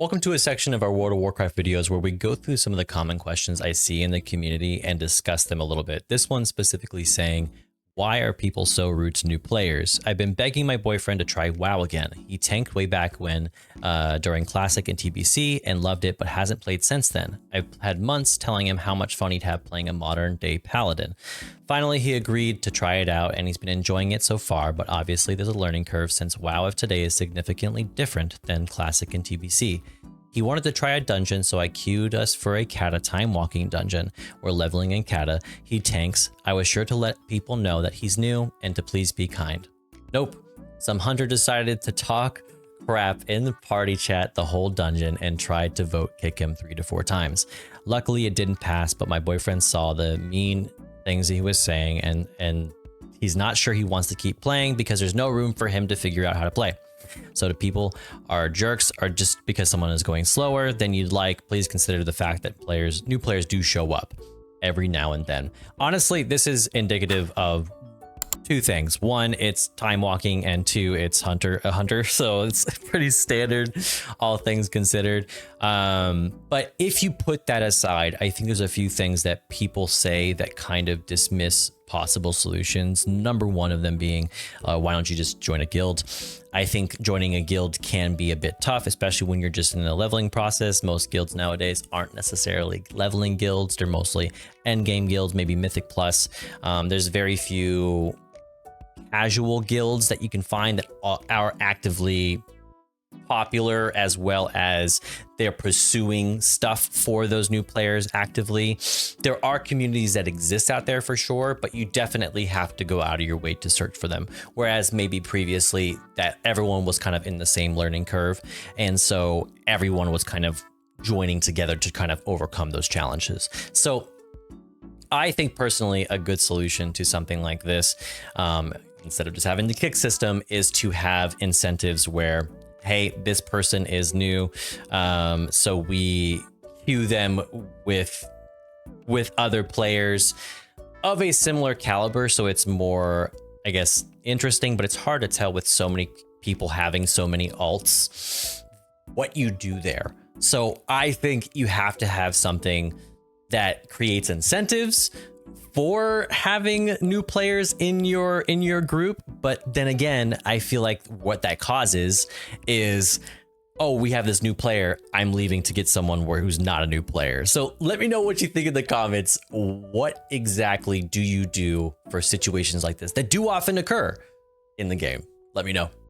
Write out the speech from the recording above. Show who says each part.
Speaker 1: Welcome to a section of our World of Warcraft videos where we go through some of the common questions I see in the community and discuss them a little bit. This one specifically saying, why are people so rude to new players? I've been begging my boyfriend to try WoW again. He tanked way back when during Classic and TBC and loved it, but hasn't played since then. I've had months telling him how much fun he'd have playing a modern day paladin. Finally, he agreed to try it out and he's been enjoying it so far, but obviously there's a learning curve since WoW of today is significantly different than Classic and TBC. He wanted to try a dungeon, so I queued us for a Kata time walking dungeon. We're leveling in Kata. He tanks. I was sure to let people know that he's new and to please be kind. Nope. Some hunter decided to talk crap in the party chat the whole dungeon and tried to vote kick him 3 to 4 times. Luckily, it didn't pass, but my boyfriend saw the mean things he was saying and he's not sure he wants to keep playing because there's no room for him to figure out how to play. So the people are jerks or just because someone is going slower than you'd like, please consider the fact that new players do show up every now and then. Honestly, this is indicative of two things. One, it's time walking, and two, it's a hunter. So it's pretty standard, all things considered. But if you put that aside, I think there's a few things that people say that kind of dismiss possible solutions. Number one of them being, why don't you just join a guild? I think joining a guild can be a bit tough, especially when you're just in a leveling process. Most guilds nowadays aren't necessarily leveling guilds. They're mostly end game guilds, maybe Mythic Plus. There's very few casual guilds that you can find that are actively popular, as well as they're pursuing stuff for those new players actively. There are communities that exist out there for sure, but you definitely have to go out of your way to search for them. Whereas maybe previously that everyone was kind of in the same learning curve. And so everyone was kind of joining together to kind of overcome those challenges. So I think personally a good solution to something like this, instead of just having the kick system, is to have incentives where, hey, this person is new, so we queue them with other players of a similar caliber, so it's more, I guess, interesting. But it's hard to tell with so many people having so many alts what you do there. So I think you have to have something that creates incentives for having new players in your group. But then again, I feel like what that causes is, oh, we have this new player, I'm leaving to get someone who's not a new player. So let me know what you think in the comments. What exactly do you do for situations like this that do often occur in the game? Let me know.